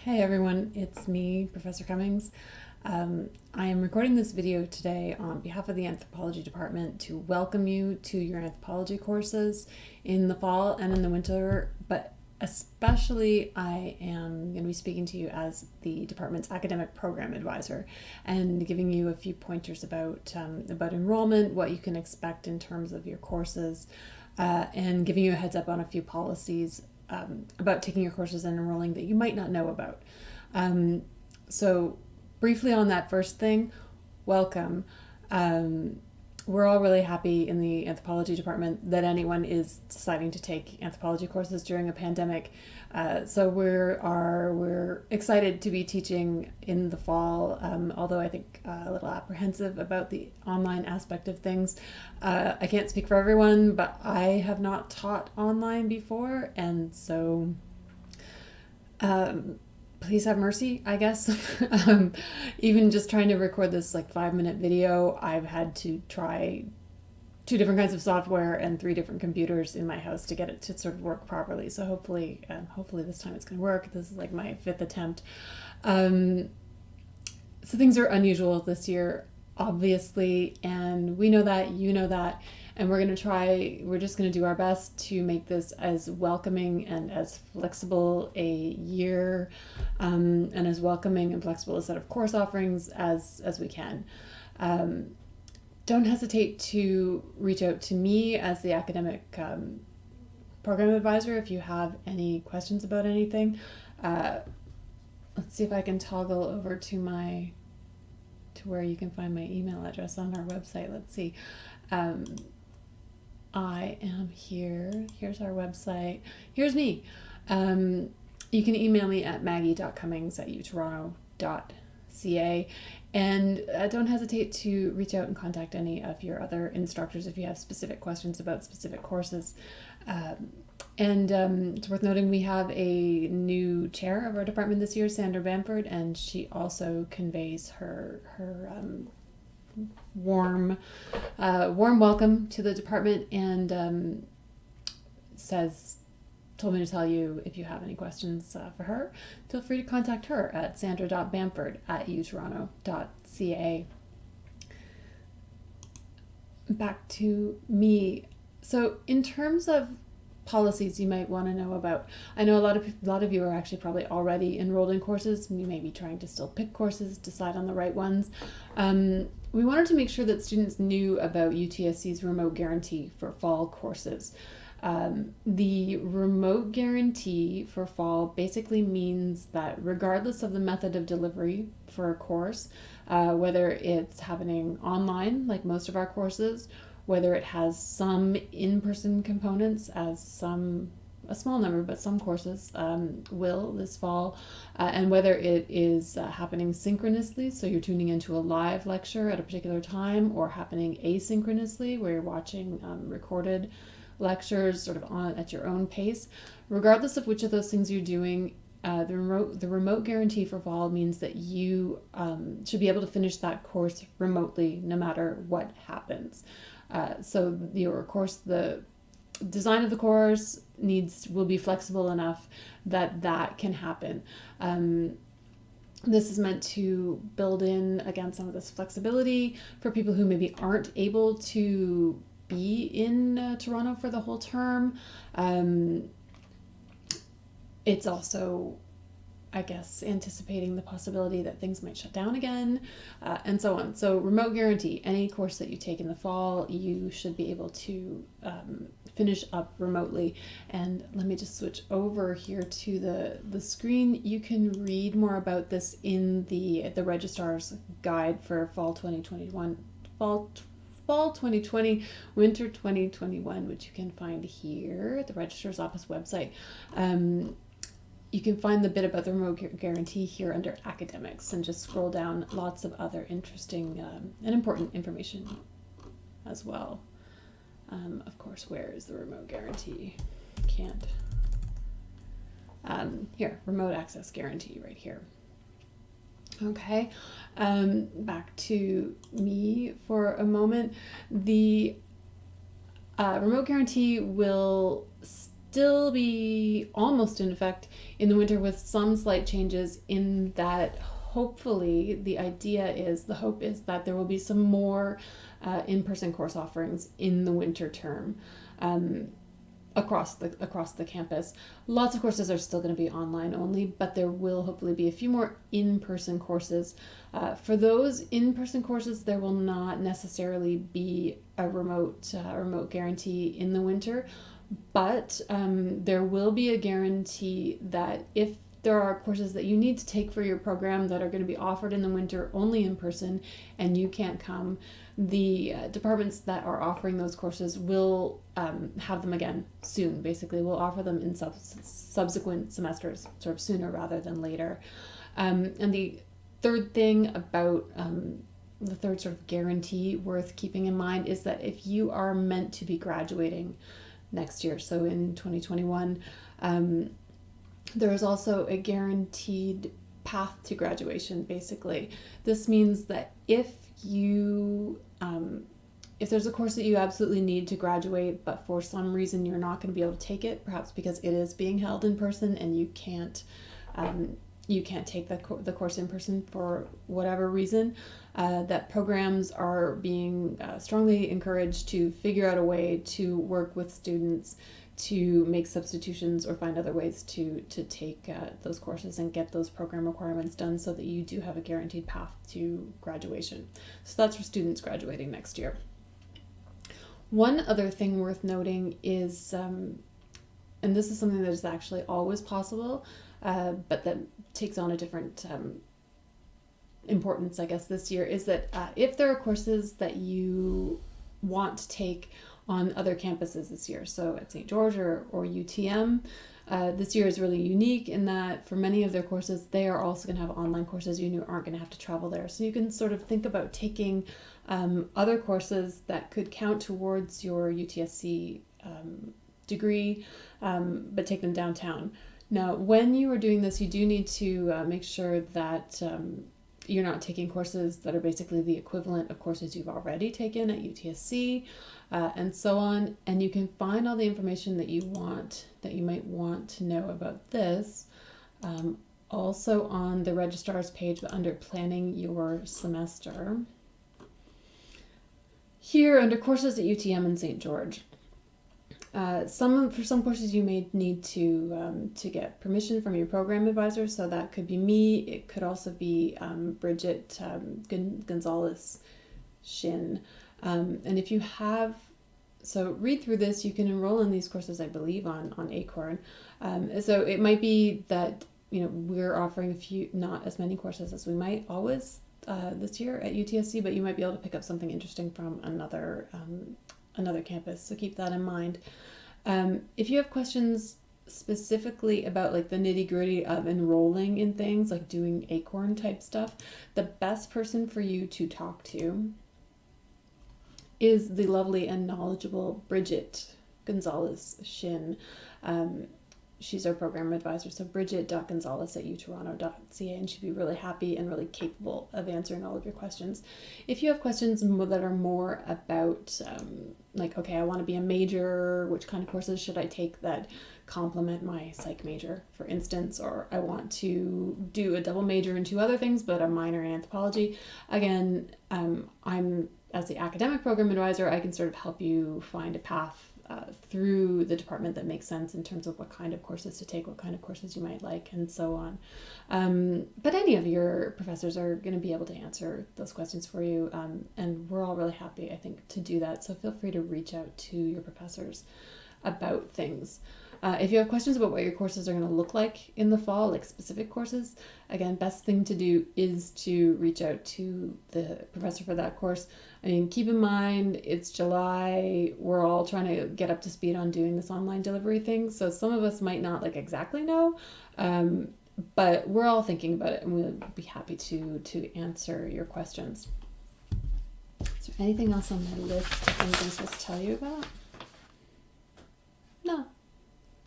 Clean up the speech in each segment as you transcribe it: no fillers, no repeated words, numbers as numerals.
Hey everyone, it's me, Professor Cummings. I am recording this video today on behalf of the Anthropology Department to welcome you to your anthropology courses in the fall and in the winter, but especially I am going to be speaking to you as the department's academic program advisor and giving you a few pointers about enrollment, what you can expect in terms of your courses, and giving you a heads up on a few policies about taking your courses and enrolling that you might not know about. So briefly on that first thing, welcome. We're all really happy in the anthropology department that anyone is deciding to take anthropology courses during a pandemic. So we're excited to be teaching in the fall, although I think a little apprehensive about the online aspect of things. I can't speak for everyone, but I have not taught online before, and so please have mercy, I guess. Even just trying to record this like 5-minute video, I've had to try 2 different kinds of software and 3 different computers in my house to get it to sort of work properly. So hopefully this time it's going to work. This is like my 5th attempt. So things are unusual this year, obviously, and we know that, you know that, and we're just going to do our best to make this as welcoming and as flexible a year, and as welcoming and flexible a set of course offerings as we can. Don't hesitate to reach out to me as the academic program advisor if you have any questions about anything. Let's see if I can toggle over to where you can find my email address on our website. Let's see. I am here. Here's our website. Here's me. You can email me at maggie.cummings@utoronto.ca, and don't hesitate to reach out and contact any of your other instructors if you have specific questions about specific courses. And it's worth noting we have a new chair of our department this year, Sandra Bamford, and she also conveys her warm welcome to the department, and told me to tell you if you have any questions for her, feel free to contact her at sandra.bamford@utoronto.ca. Back to me. So in terms of policies you might want to know about, I know a lot of you are actually probably already enrolled in courses. You may be trying to still pick courses, decide on the right ones. We wanted to make sure that students knew about UTSC's remote guarantee for fall courses. The remote guarantee for fall basically means that regardless of the method of delivery for a course, whether it's happening online like most of our courses, whether it has some in-person components, as a small number, but some courses will this fall, and whether it is happening synchronously, so you're tuning into a live lecture at a particular time, or happening asynchronously, where you're watching recorded lectures sort of at your own pace. Regardless of which of those things you're doing, the remote guarantee for fall means that you should be able to finish that course remotely no matter what happens. So your course, the design of the course will be flexible enough that can happen. This is meant to build in, again, some of this flexibility for people who maybe aren't able to be in Toronto for the whole term. It's also, I guess, anticipating the possibility that things might shut down again, and so on. So remote guarantee, any course that you take in the fall, you should be able to finish up remotely. And let me just switch over here to the screen. You can read more about this in the Registrar's Guide for Fall 2021, Fall 2020, Winter 2021, which you can find here at the Registrar's Office website. You can find the bit about the remote guarantee here under academics, and just scroll down, lots of other interesting and important information as well. Of course, where is the remote guarantee? Can't. Here, remote access guarantee right here. Okay, back to me for a moment. The remote guarantee will still be almost in effect in the winter with some slight changes in that hopefully the hope is that there will be some more in-person course offerings in the winter term. Across the campus. Lots of courses are still going to be online only, but there will hopefully be a few more in-person courses. For those in-person courses, there will not necessarily be a remote guarantee in the winter, but there will be a guarantee that if there are courses that you need to take for your program that are going to be offered in the winter only in person and you can't come, the departments that are offering those courses will have them again soon. Basically, we'll offer them in subsequent semesters, sort of sooner rather than later. And the third thing about the third sort of guarantee worth keeping in mind is that if you are meant to be graduating next year, so in 2021, there is also a guaranteed path to graduation, basically. This means that if there's a course that you absolutely need to graduate, but for some reason you're not going to be able to take it, perhaps because it is being held in person and you can't take the course in person for whatever reason, that programs are being strongly encouraged to figure out a way to work with students to make substitutions or find other ways to take those courses and get those program requirements done so that you do have a guaranteed path to graduation. So that's for students graduating next year. One other thing worth noting is, and this is something that is actually always possible, but that takes on a different importance, I guess, this year, is that if there are courses that you want to take on other campuses this year, so at St. George or UTM, this year is really unique in that for many of their courses, they are also going to have online courses. You aren't going to have to travel there. So you can sort of think about taking other courses that could count towards your UTSC degree, but take them downtown. Now, when you are doing this, you do need to make sure that you're not taking courses that are basically the equivalent of courses you've already taken at UTSC, and so on. And you can find all the information that you might want to know about this also on the registrar's page under planning your semester. Here under courses at UTM and St. George. For some courses you may need to get permission from your program advisor, so that could be me. It could also be Bridget Gonzalez Shin. And if you have, so read through this, you can enroll in these courses, I believe, on Acorn. So it might be that we're offering not as many courses as we might always this year at UTSC, but you might be able to pick up something interesting from another campus, so keep that in mind. If you have questions specifically about like the nitty-gritty of enrolling in things, like doing Acorn type stuff, the best person for you to talk to is the lovely and knowledgeable Bridget Gonzalez Shin. She's our program advisor, so bridget.gonzalez@utoronto.ca, and she'd be really happy and really capable of answering all of your questions. If you have questions that are more about, like, okay, I want to be a major, which kind of courses should I take that complement my psych major, for instance, or I want to do a double major in two other things, but a minor in anthropology, again, I'm, as the academic program advisor, I can sort of help you find a path through the department that makes sense in terms of what kind of courses to take, what kind of courses you might like, and so on. But any of your professors are going to be able to answer those questions for you, and we're all really happy, I think, to do that. So feel free to reach out to your professors about things. If you have questions about what your courses are going to look like in the fall, like specific courses, again, best thing to do is to reach out to the professor for that course. I mean, keep in mind, it's July, we're all trying to get up to speed on doing this online delivery thing, so some of us might not exactly know, but we're all thinking about it, and we'll be happy to answer your questions. Is there anything else on my list of things I'm supposed to tell you about? No.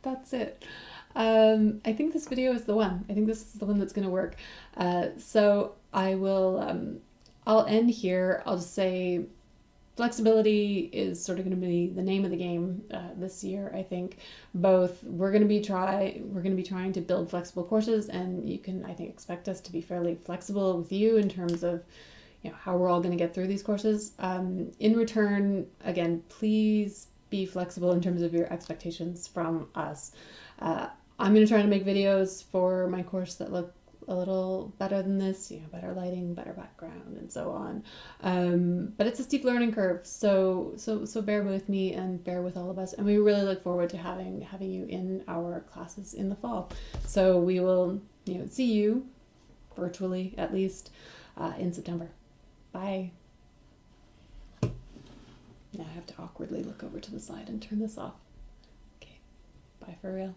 That's it. I think this video is the one. I think this is the one that's going to work. So I will, I'll end here. I'll just say flexibility is sort of going to be the name of the game this year. I think we're going to be trying to build flexible courses, and you can, I think, expect us to be fairly flexible with you in terms of how we're all going to get through these courses. In return, again, please be flexible in terms of your expectations from us. I'm going to try to make videos for my course that look a little better than this, better lighting, better background, and so on. But it's a steep learning curve, so bear with me and bear with all of us. And we really look forward to having you in our classes in the fall. So we will, see you virtually at least in September. Bye. Now I have to awkwardly look over to the side and turn this off. Okay, bye for real.